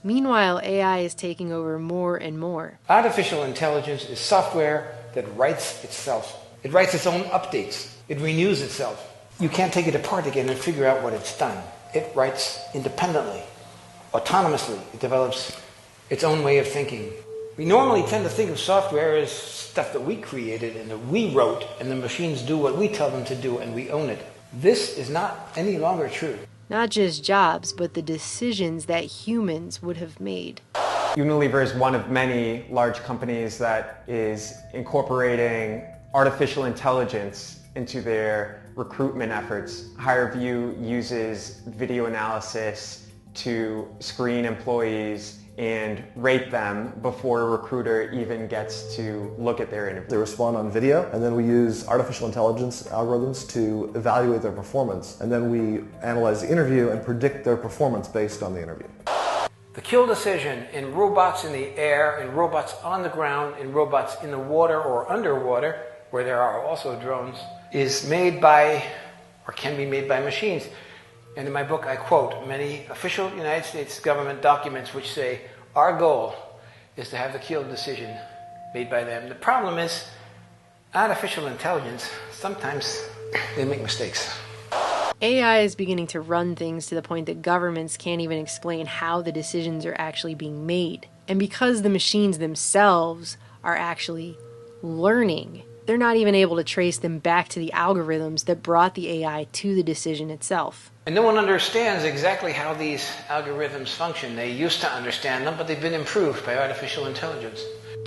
Meanwhile, AI is taking over more and more. Artificial intelligence is software that writes itself. It writes its own updates. It renews itself. You can't take it apart again and figure out what it's done. It writes independently, autonomously. It develops its own way of thinking. We normally tend to think of software as stuff that we created and that we wrote, and the machines do what we tell them to do and we own it. This is not any longer true. Not just jobs, but the decisions that humans would have made. Unilever is one of many large companies that is incorporating artificial intelligence into their recruitment efforts. HireVue uses video analysis to screen employees and rate them before a recruiter even gets to look at their interview. They respond on video, and then we use artificial intelligence algorithms to evaluate their performance. And then we analyze the interview and predict their performance based on the interview. The kill decision in robots in the air, in robots on the ground, in robots in the water or underwater, where there are also drones, is made by, or can be made by machines. And in my book, I quote many official United States government documents which say, our goal is to have the kill decision made by them. The problem is, artificial intelligence, sometimes they make mistakes. AI is beginning to run things to the point that governments can't even explain how the decisions are actually being made. And because the machines themselves are actually learning, they're not even able to trace them back to the algorithms that brought the AI to the decision itself. And no one understands exactly how these algorithms function. They used to understand them, but they've been improved by artificial intelligence.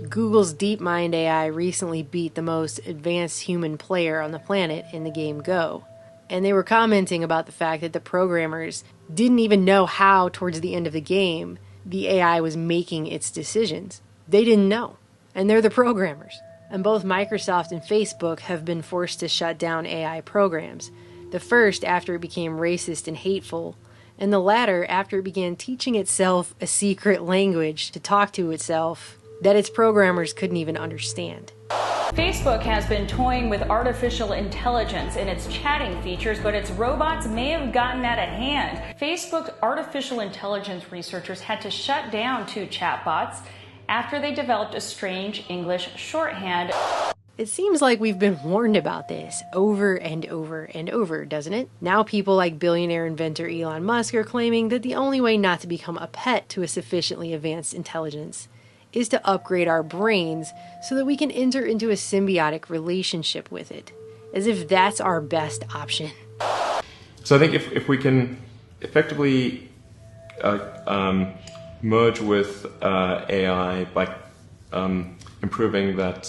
Google's DeepMind AI recently beat the most advanced human player on the planet in the game Go. And they were commenting about the fact that the programmers didn't even know how, towards the end of the game, the AI was making its decisions. They didn't know. And they're the programmers. And both Microsoft and Facebook have been forced to shut down AI programs. The first after it became racist and hateful, and the latter after it began teaching itself a secret language to talk to itself that its programmers couldn't even understand. Facebook has been toying with artificial intelligence in its chatting features, but its robots may have gotten out of hand. Facebook's artificial intelligence researchers had to shut down 2 chatbots after they developed a strange English shorthand. It seems like we've been warned about this over and over and over, doesn't it? Now people like billionaire inventor Elon Musk are claiming that the only way not to become a pet to a sufficiently advanced intelligence is to upgrade our brains so that we can enter into a symbiotic relationship with it, as if that's our best option. So I think if we can effectively merge with AI by improving that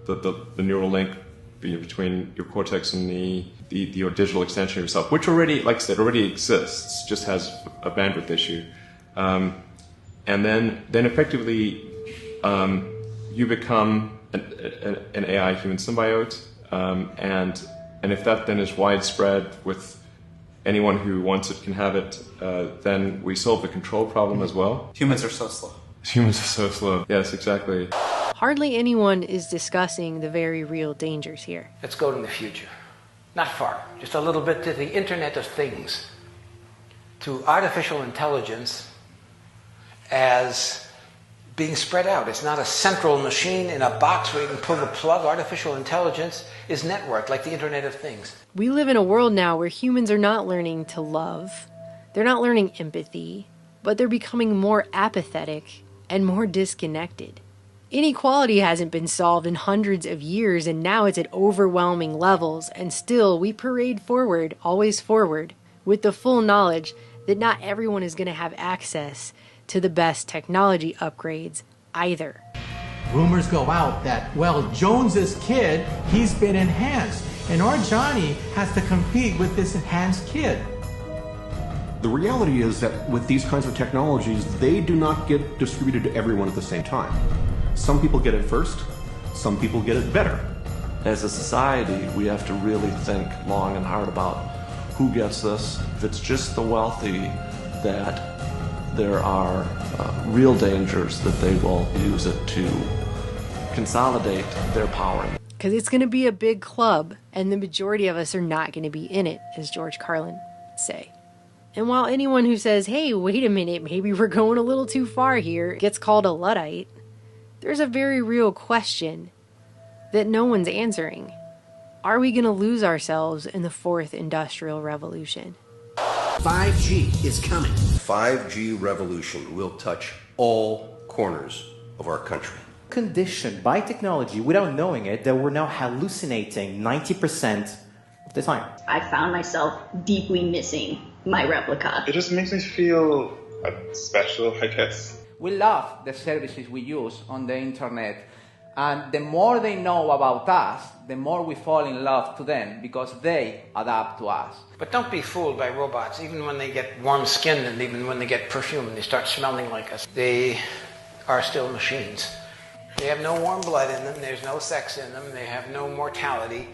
the neural link between your cortex and your digital extension of yourself, which already, like I said, already exists, just has a bandwidth issue, and then effectively you become an AI human symbiote, and if that then is widespread with anyone who wants it can have it, then we solve the control problem as well. Humans are so slow. Humans are so slow. Yes, exactly. Hardly anyone is discussing the very real dangers here. Let's go to the future. Not far, just a little bit to the Internet of Things, to artificial intelligence as being spread out. It's not a central machine in a box where you can pull the plug. Artificial intelligence is networked, like the Internet of Things. We live in a world now where humans are not learning to love, they're not learning empathy, but they're becoming more apathetic and more disconnected. Inequality hasn't been solved in hundreds of years, and now it's at overwhelming levels, and still we parade forward, always forward, with the full knowledge that not everyone is going to have access to the best technology upgrades either. Rumors go out that, well, Jones's kid, he's been enhanced, and our Johnny has to compete with this enhanced kid. The reality is that with these kinds of technologies, they do not get distributed to everyone at the same time. Some people get it first, some people get it better. As a society, we have to really think long and hard about who gets this. If it's just the wealthy, that there are real dangers that they will use it to consolidate their power. Because it's going to be a big club, and the majority of us are not going to be in it, as George Carlin would say. And while anyone who says, hey, wait a minute, maybe we're going a little too far here, gets called a Luddite, there's a very real question that no one's answering. Are we going to lose ourselves in the fourth industrial revolution? 5G is coming. 5G revolution will touch all corners of our country. Conditioned by technology without knowing it that we're now hallucinating 90% of the time. I found myself deeply missing my replica. It just makes me feel special, I guess. We love the services we use on the internet, and the more they know about us, the more we fall in love to them because they adapt to us. But don't be fooled by robots. Even when they get warm-skinned and even when they get perfume and they start smelling like us, they are still machines. They have no warm blood in them, there's no sex in them, they have no mortality.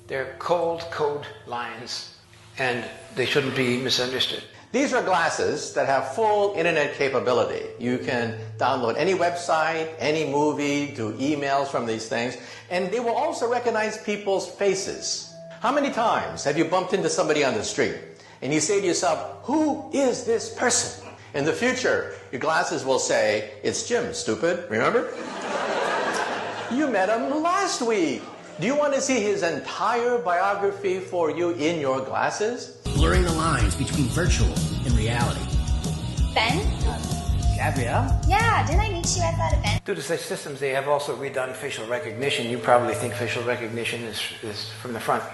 They're cold code lines, and they shouldn't be misunderstood. These are glasses that have full internet capability. You can download any website, any movie, do emails from these things, and they will also recognize people's faces. How many times have you bumped into somebody on the street and you say to yourself, who is this person? In the future, your glasses will say, it's Jim, stupid, remember? You met him last week. Do you want to see his entire biography for you in your glasses? Blurring the lines between virtual and reality. Ben? Gabrielle? Yeah, didn't I meet you at that event? Due to such systems, they have also redone facial recognition. You probably think facial recognition is from the front.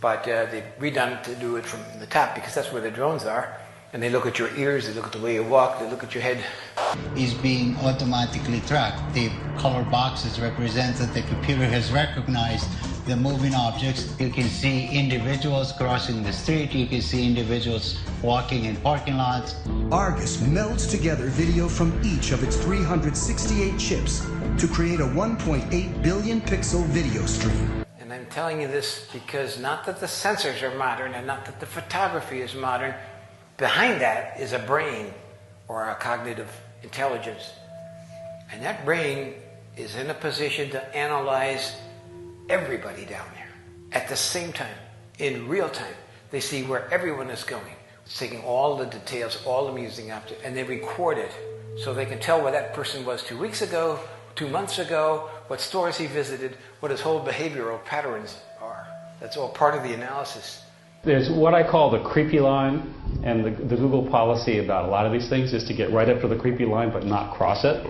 But they've redone it to do it from the top because that's where the drones are. And they look at your ears, they look at the way you walk, they look at your head. Is being automatically tracked. The color boxes represent that the computer has recognized the moving objects. You can see individuals crossing the street. You can see individuals walking in parking lots. Argus melds together video from each of its 368 chips to create a 1.8 billion pixel video stream. And I'm telling you this because not that the sensors are modern and not that the photography is modern. Behind that is a brain or a cognitive intelligence. And that brain is in a position to analyze everybody down there at the same time, in real time. They see where everyone is going. It's taking all the details, all the music up, and they record it so they can tell where that person was 2 weeks ago, 2 months ago, what stores he visited, what his whole behavioral patterns are. That's all part of the analysis. There's what I call the creepy line, and the Google policy about a lot of these things is to get right up to the creepy line but not cross it.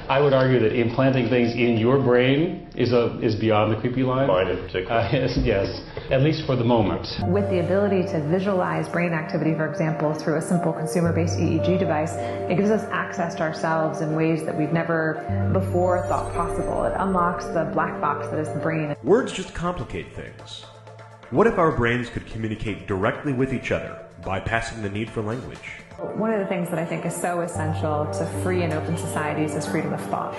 I would argue that implanting things in your brain is beyond the creepy line. Mine in particular. Yes, at least for the moment. With the ability to visualize brain activity, for example, through a simple consumer-based EEG device, it gives us access to ourselves in ways that we've never before thought possible. It unlocks the black box that is the brain. Words just complicate things. What if our brains could communicate directly with each other, bypassing the need for language? One of the things that I think is so essential to free and open societies is freedom of thought.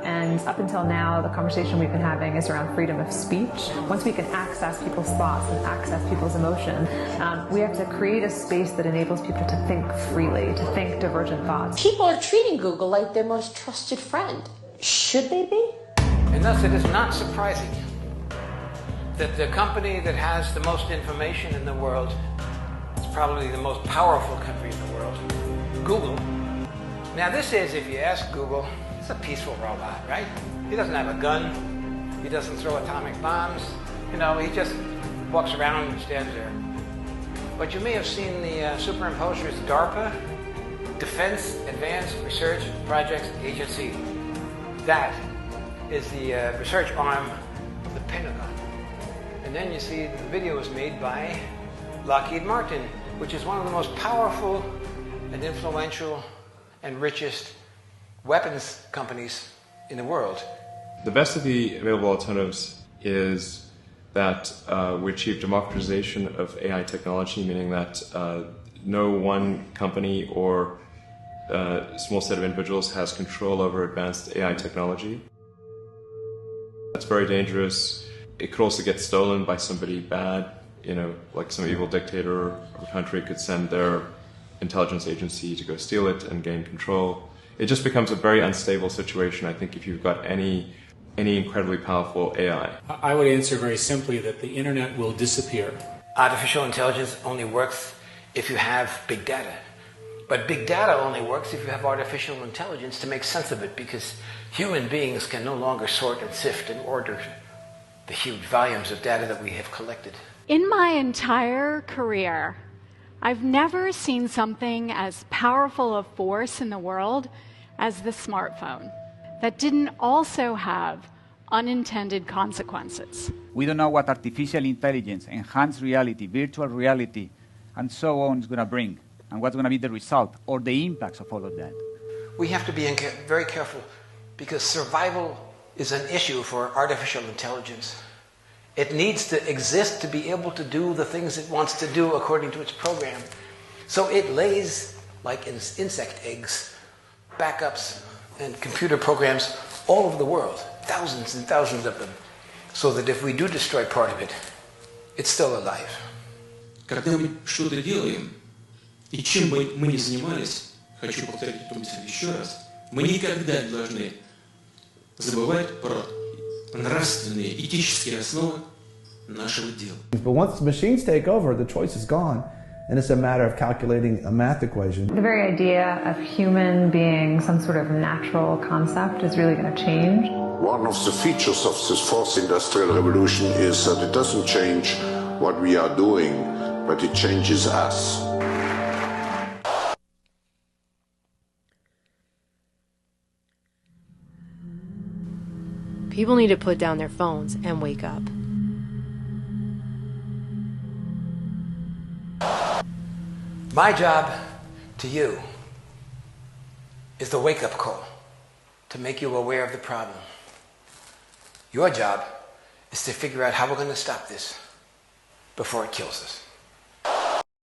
And up until now, the conversation we've been having is around freedom of speech. Once we can access people's thoughts and access people's emotion, we have to create a space that enables people to think freely, to think divergent thoughts. People are treating Google like their most trusted friend. Should they be? And thus it is not surprising that the company that has the most information in the world is probably the most powerful country in the world, Google. Now this is, if you ask Google, it's a peaceful robot, right? He doesn't have a gun, he doesn't throw atomic bombs, you know, he just walks around and stands there. But you may have seen the superimposers DARPA, Defense Advanced Research Projects Agency. That is the research arm of the Pentagon. And then you see the video was made by Lockheed Martin, which is one of the most powerful and influential and richest weapons companies in the world. The best of the available alternatives is that we achieve democratization of AI technology, meaning that no one company or small set of individuals has control over advanced AI technology. That's very dangerous. It could also get stolen by somebody bad, you know, like some evil dictator or country could send their intelligence agency to go steal it and gain control. It just becomes a very unstable situation, I think, if you've got any incredibly powerful AI. I would answer very simply that the internet will disappear. Artificial intelligence only works if you have big data. But big data only works if you have artificial intelligence to make sense of it, because human beings can no longer sort and sift and order the huge volumes of data that we have collected. In my entire career, I've never seen something as powerful a force in the world as the smartphone that didn't also have unintended consequences. We don't know what artificial intelligence, enhanced reality, virtual reality, and so on is going to bring, and what's going to be the result or the impacts of all of that. We have to be very careful, because survival is an issue for artificial intelligence. It needs to exist to be able to do the things it wants to do according to its program. So it lays, like insect eggs, backups and computer programs all over the world, thousands and thousands of them, so that if we do destroy part of it, it's still alive. Когда мы что-то делаем, и чем бы мы ни занимались, хочу повторить эту мысль еще раз, мы никогда не должны забывать про нравственные, этические основы нашего дела. But once the machines take over, the choice is gone, and it's a matter of calculating a math equation. The very idea of human being some sort of natural concept is really going to change. One of the features of this fourth industrial revolution is that it doesn't change what we are doing, but it changes us. People need to put down their phones and wake up. My job to you is the wake-up call, to make you aware of the problem. Your job is to figure out how we're going to stop this before it kills us.